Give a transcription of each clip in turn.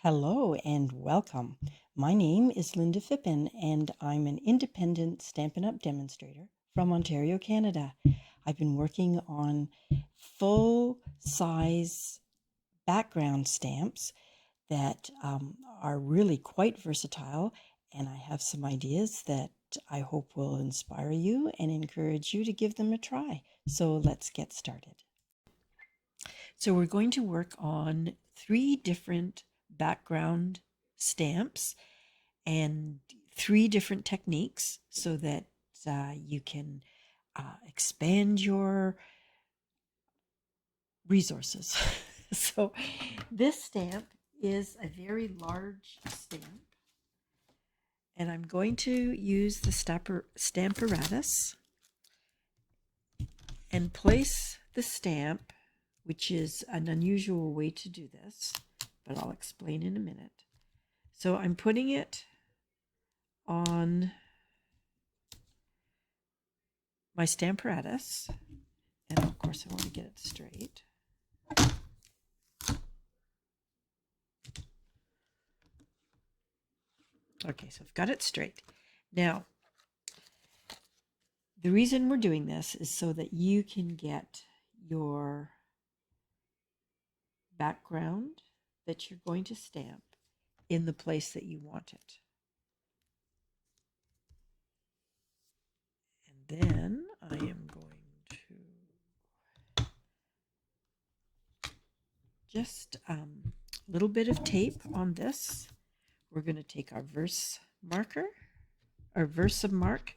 Hello and welcome. My name is Lynda Phippen and I'm an independent Stampin' Up! Demonstrator from Ontario, Canada. I've been working on full-size background stamps that are really quite versatile, and I have some ideas that I hope will inspire you and encourage you to give them a try. So let's get started. So we're going to work on 3 different background stamps and 3 different techniques so that you can expand your resources. So this stamp is a very large stamp, and I'm going to use the Stamparatus and place the stamp, which is an unusual way to do this, but I'll explain in a minute. So I'm putting it on my Stamparatus, and of course I want to get it straight. Okay, so I've got it straight. Now, the reason we're doing this is so that you can get your background that you're going to stamp in the place that you want it. And then I am going to just a little bit of tape on this. We're going to take our Versamark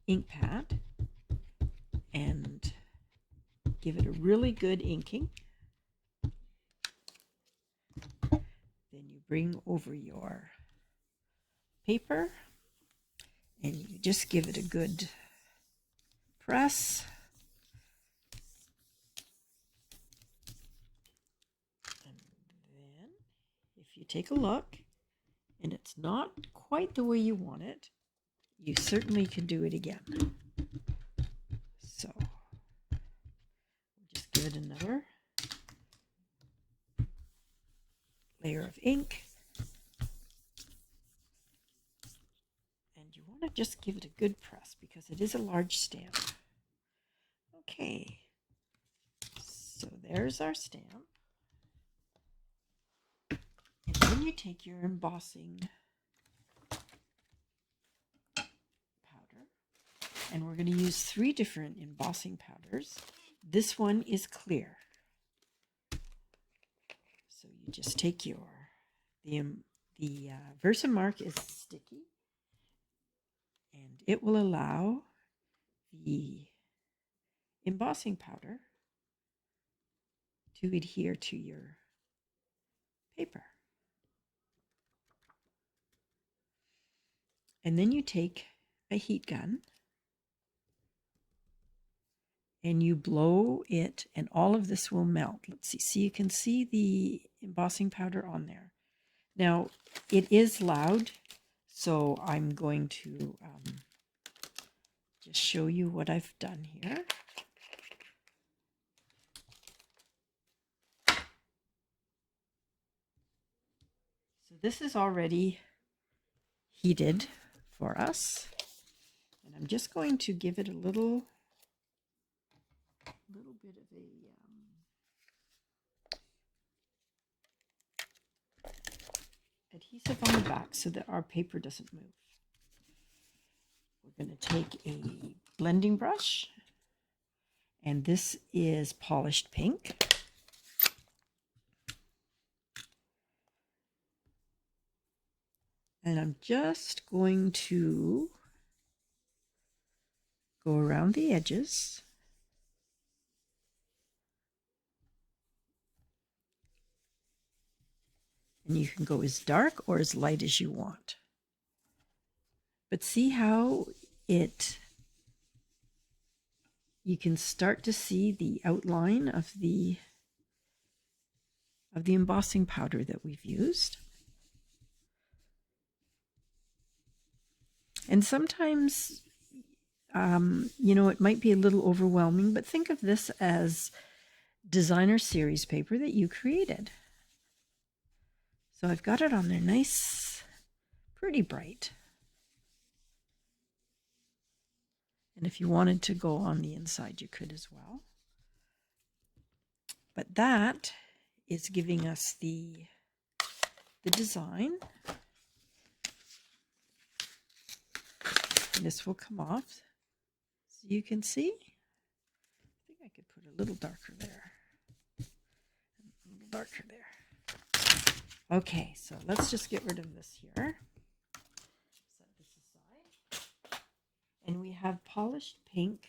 ink pad and give it a really good inking. Then you bring over your paper and you just give it a good press. And then if you take a look and it's not quite the way you want it, you certainly can do it again. So just give it another layer of ink. And you want to just give it a good press because it is a large stamp. Okay, so there's our stamp. And then you take your embossing powder, and we're going to use 3 different embossing powders. This one is clear. So you just take the Versamark is sticky, and it will allow the embossing powder to adhere to your paper. And then you take a heat gun and you blow it, and all of this will melt. Let's see. So you can see the embossing powder on there. Now, it is loud, so I'm going to just show you what I've done here. So this is already heated for us, and I'm just going to give it a little bit of a adhesive on the back so that our paper doesn't move. We're going to take a blending brush, and this is polished pink. And I'm just going to go around the edges. And you can go as dark or as light as you want. But see how you can start to see the outline of the embossing powder that we've used. And sometimes, it might be a little overwhelming, but think of this as designer series paper that you created. So I've got it on there nice, pretty bright. And if you wanted to go on the inside, you could as well. But that is giving us the design. And this will come off so you can see. I think I could put a little darker there. A little darker there. Okay, so let's just get rid of this here. Set this aside. And we have polished pink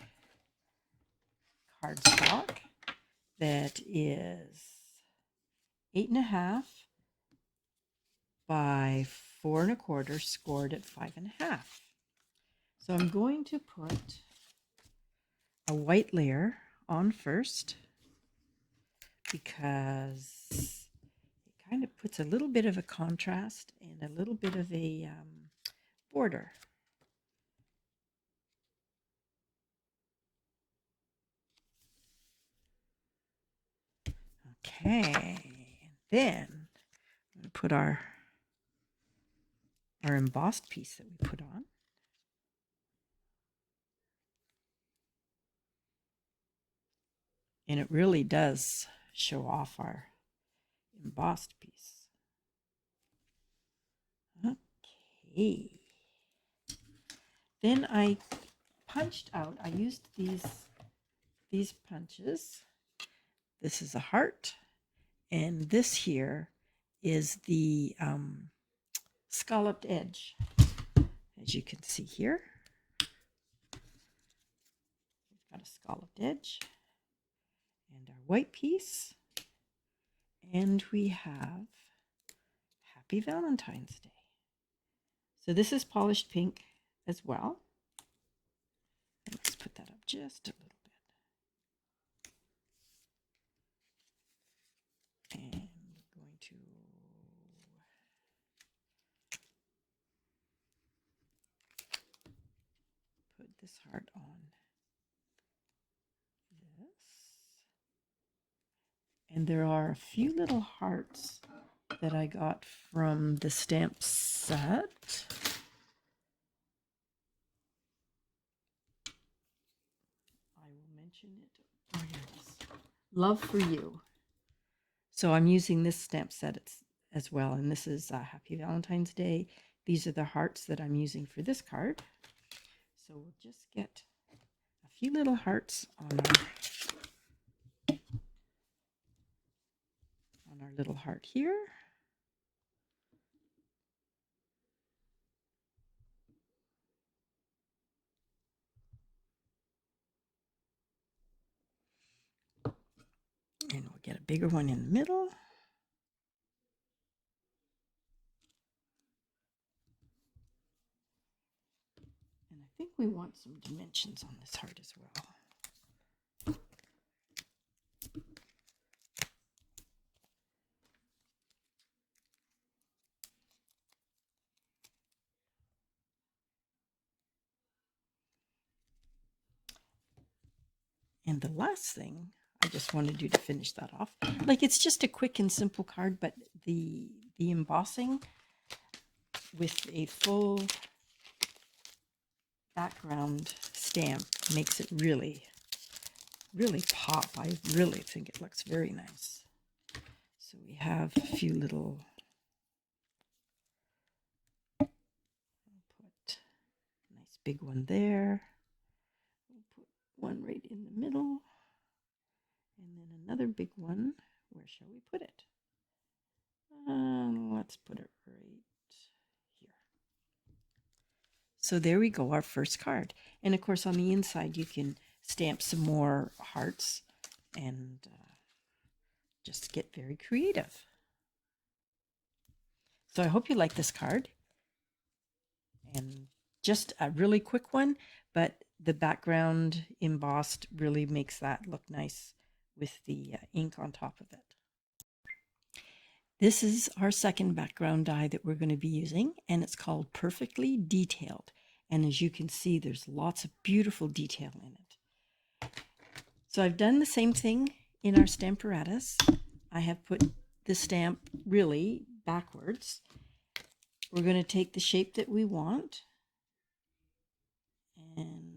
cardstock that is 8.5 by 4 1/4, scored at 5.5. So I'm going to put a white layer on first because it kind of puts a little bit of a contrast and a little bit of a border. Okay, then I'm going to put our embossed piece that we put on. And it really does show off our embossed piece. Okay. Then I punched out, I used these punches. This is a heart, and this here is the scalloped edge, as you can see here. We've got a scalloped edge and our white piece, and we have Happy Valentine's Day. So this is polished pink as well. Let's put that up just a little bit. And we're going to put this heart on this. And there are a few little hearts that I got from the stamp set. I will mention it. Oh, here it is. Love for You. So I'm using this stamp set as well, and this is Happy Valentine's Day. These are the hearts that I'm using for this card. So we'll just get a few little hearts on our little heart here. And we'll get a bigger one in the middle. And I think we want some dimensions on this heart as well. And the last thing I just want to do to finish that off, like it's just a quick and simple card, but the embossing with a full background stamp makes it really, really pop. I really think it looks very nice. So we have a few little, I'll put a nice big one there. We'll put one right in the middle. And then another big one. Where shall we put it? Let's put it right here. So there we go, our first card. And of course on the inside you can stamp some more hearts and just get very creative. So I hope you like this card. And just a really quick one, but the background embossed really makes that look nice with the ink on top of it. This is our second background die that we're going to be using, and it's called Perfectly Detailed. And as you can see, there's lots of beautiful detail in it. So I've done the same thing in our Stamparatus. I have put the stamp really backwards. We're going to take the shape that we want. And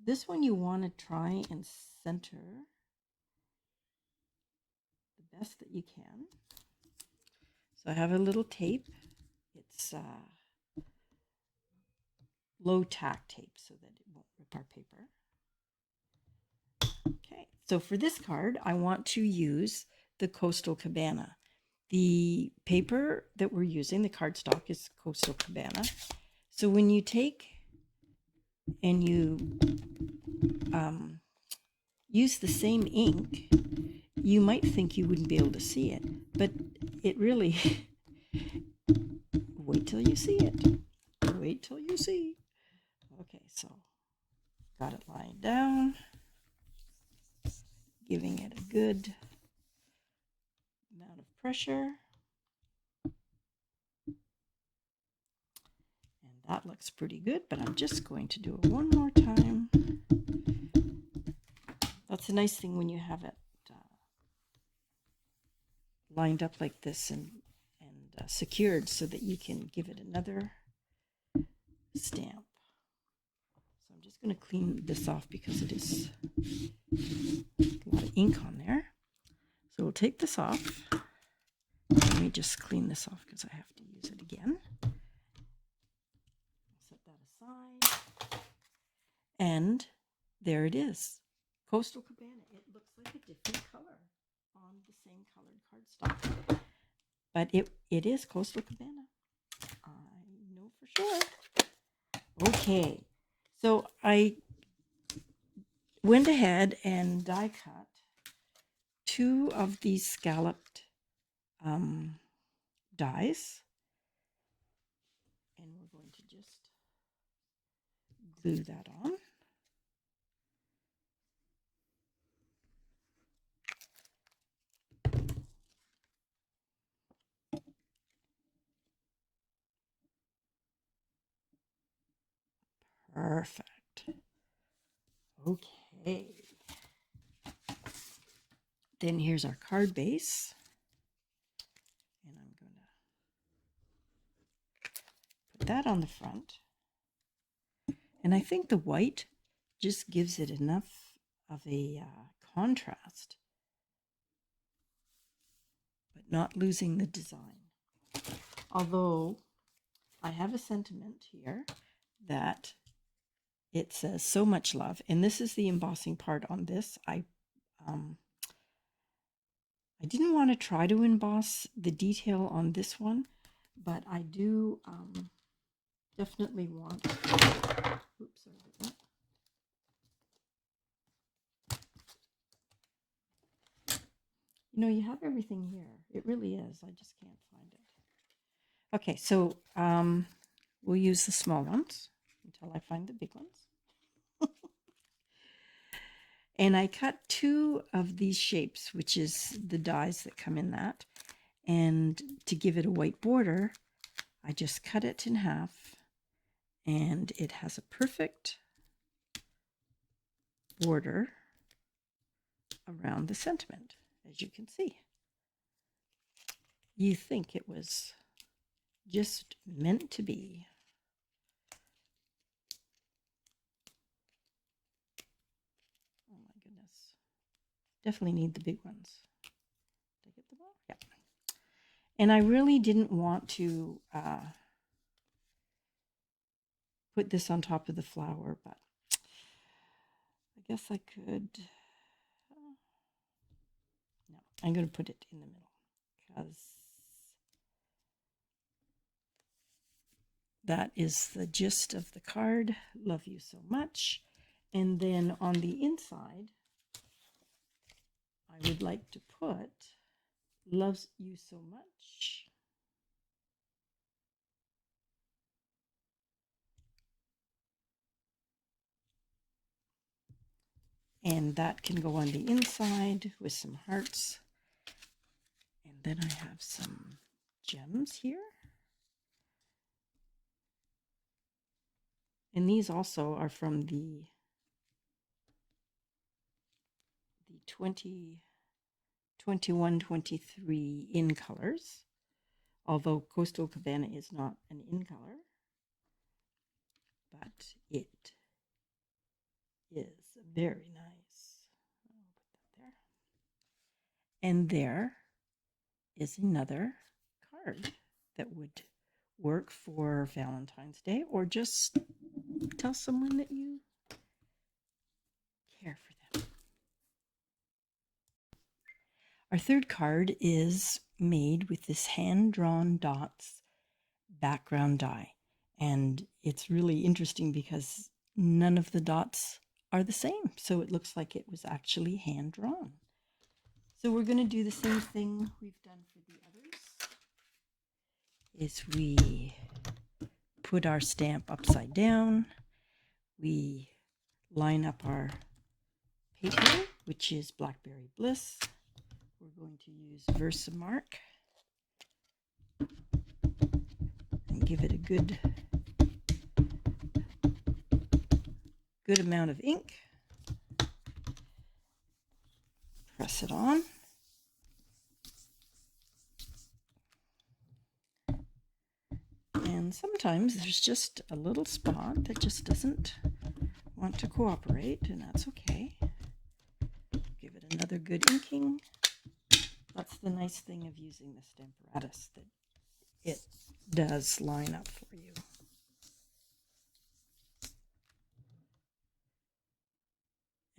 this one you want to try and center the best that you can. So I have a little tape. It's low tack tape so that it won't rip our paper. Okay, so for this card, I want to use the Coastal Cabana. The paper that we're using, the cardstock, is Coastal Cabana. So when you take and you use the same ink, you might think you wouldn't be able to see it, but it really, wait till you see it. Wait till you see. Okay, so got it lying down, giving it a good amount of pressure. And that looks pretty good, but I'm just going to do it one more time. That's a nice thing when you have it lined up like this and secured so that you can give it another stamp. So I'm just going to clean this off because it is a lot of ink on there. So we'll take this off. Let me just clean this off because I have to use it again. Set that aside. And there it is. Coastal Cabana. It looks like a different color on the same colored cardstock. But it is Coastal Cabana. I know for sure. Okay. So I went ahead and die cut 2 of these scalloped dies. And we're going to just glue that on. Perfect. Okay. Then here's our card base. And I'm going to put that on the front. And I think the white just gives it enough of a contrast, but not losing the design. Although I have a sentiment here that it says so much love, and this is the embossing part on this. I didn't want to try to emboss the detail on this one, but I do definitely want. Oops, sorry about that. You know, you have everything here. It really is. I just can't find it. Okay, so we'll use the small ones until I find the big ones. And I cut 2 of these shapes, which is the dies that come in that. And to give it a white border, I just cut it in half. And it has a perfect border around the sentiment, as you can see. You think it was just meant to be. Oh my goodness. Definitely need the big ones. Did I get them all? Yeah. And I really didn't want to put this on top of the flower, but I guess I could. No, I'm going to put it in the middle because that is the gist of the card. Love you so much. And then on the inside, I would like to put loves you so much. And that can go on the inside with some hearts. And then I have some gems here. And these also are from the 2021-23 in colors. although Coastal Cabana is not an in color, but it is very nice. I'll put that there. And there is another card that would work for Valentine's Day, or just tell someone that you care for them. Our third card is made with this hand-drawn dots background die. And it's really interesting because none of the dots are the same. So it looks like it was actually hand-drawn. So we're going to do the same thing we've done for the others. Is we put our stamp upside down. We line up our paper, which is Blackberry Bliss. We're going to use Versamark and give it a good amount of ink. Press it on. And sometimes there's just a little spot that just doesn't want to cooperate, and that's okay. Give it another good inking. That's the nice thing of using the Stamparatus, that it does line up for you.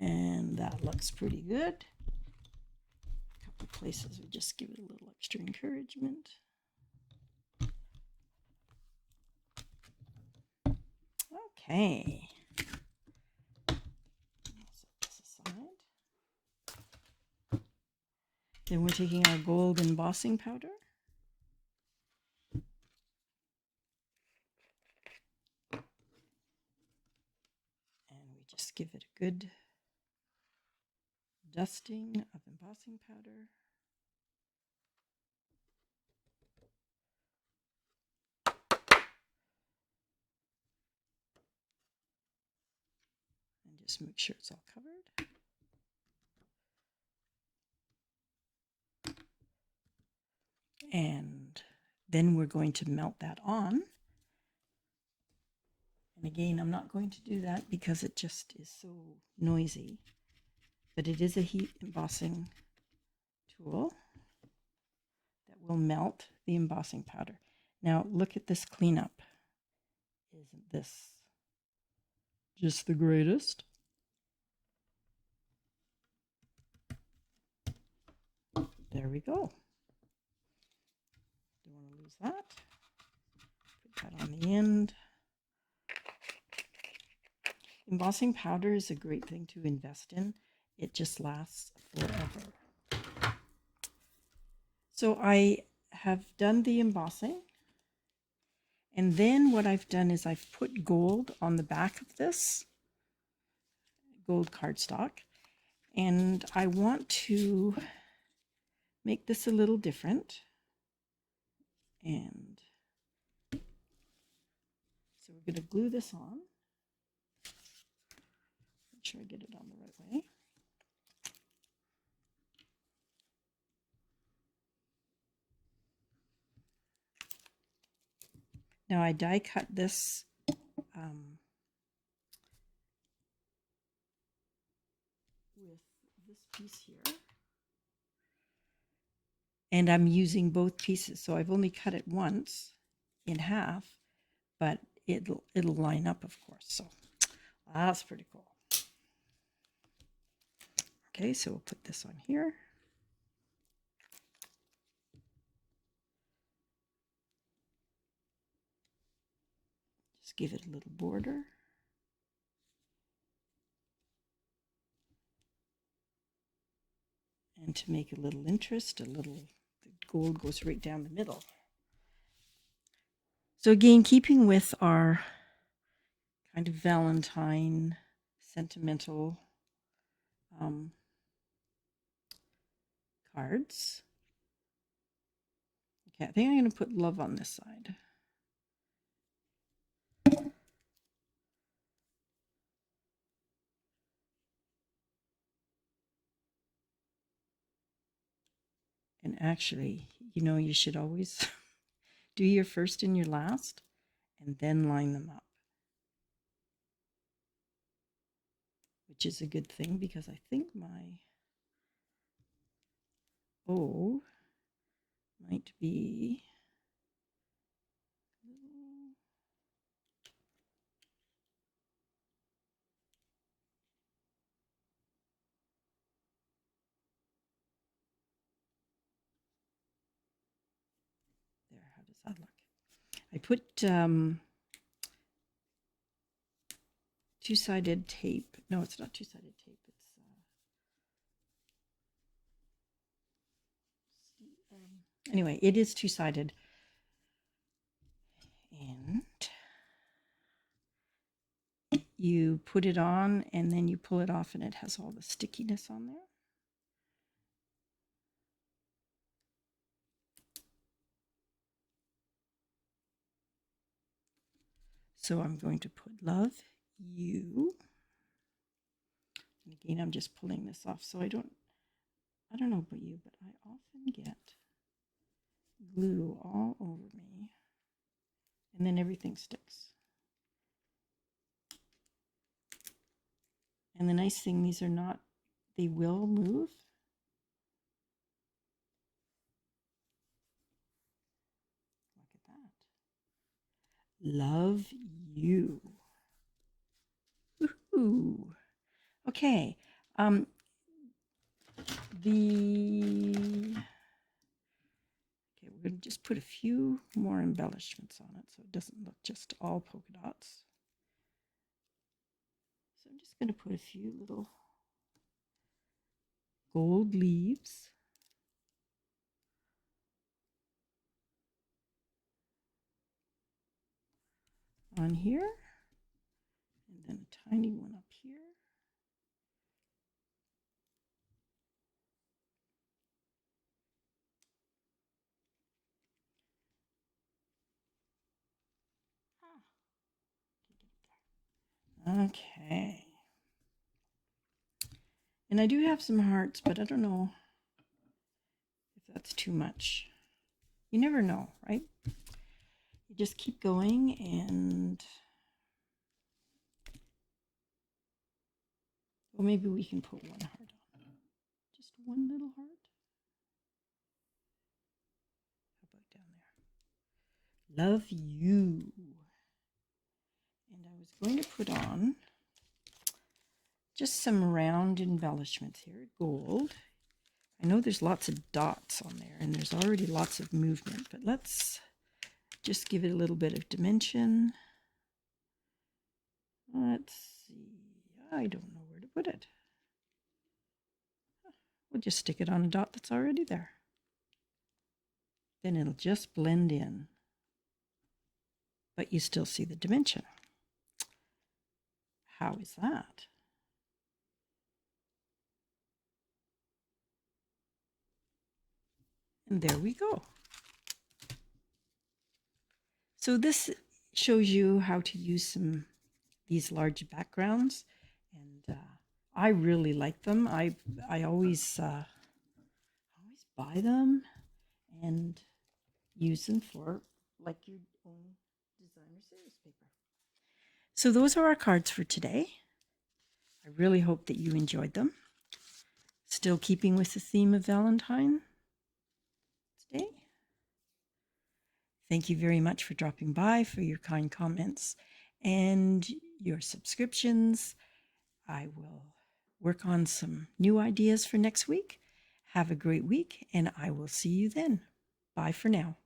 And that looks pretty good. A couple places we just give it a little extra encouragement. Okay. Set this aside. Then we're taking our gold embossing powder. And we just give it a good dusting of embossing powder. And just make sure it's all covered. And then we're going to melt that on. And again, I'm not going to do that because it just is so noisy. But it is a heat embossing tool that will melt the embossing powder. Now look at this cleanup. Isn't this just the greatest? There we go. Don't want to lose that. Put that on the end. Embossing powder is a great thing to invest in. It just lasts forever. So I have done the embossing. And then what I've done is I've put gold on the back of this, gold cardstock. And I want to make this a little different. And so we're going to glue this on. Make sure I get it on the right way. Now I die cut this with this piece here. And I'm using both pieces. So I've only cut it once in half, but it'll line up, of course. So that's pretty cool. Okay, so we'll put this on here. Just give it a little border. And to make a little interest, the gold goes right down the middle. So again, keeping with our kind of Valentine sentimental cards. Okay, I think I'm going to put love on this side. And actually, you know, you should always Do your first and your last, and then line them up, which is a good thing because I think my O might be there. How does that look? I put two-sided tape. No, it's not two-sided tape. It's anyway, it is two-sided. And you put it on and then you pull it off and it has all the stickiness on there. So I'm going to put love you. And again, I'm just pulling this off. So I don't know about you, but I often get glue all over me and then everything sticks. And the nice thing, these are not, they will move. Look at that. Love you. Woohoo. Okay. We're going to just put a few more embellishments on it so it doesn't look just all polka dots. So I'm just going to put a few little gold leaves on here, and then a tiny one up here. Okay. And I do have some hearts, but I don't know if that's too much. You never know, right? You just keep going, and well, maybe we can put one heart on. Just one little heart. How about down there? Love you. And I was going to put on just some round embellishments here, gold. I know there's lots of dots on there and there's already lots of movement, but let's just give it a little bit of dimension. Let's see, I don't know where to put it. We'll just stick it on a dot that's already there. Then it'll just blend in, but you still see the dimension. How is that? And there we go. So this shows you how to use these large backgrounds, and I really like them. I always buy them and use them for like your own designer series paper. So those are our cards for today. I really hope that you enjoyed them. Still keeping with the theme of Valentine today. Thank you very much for dropping by, for your kind comments and your subscriptions. I will work on some new ideas for next week. Have a great week, and I will see you then. Bye for now.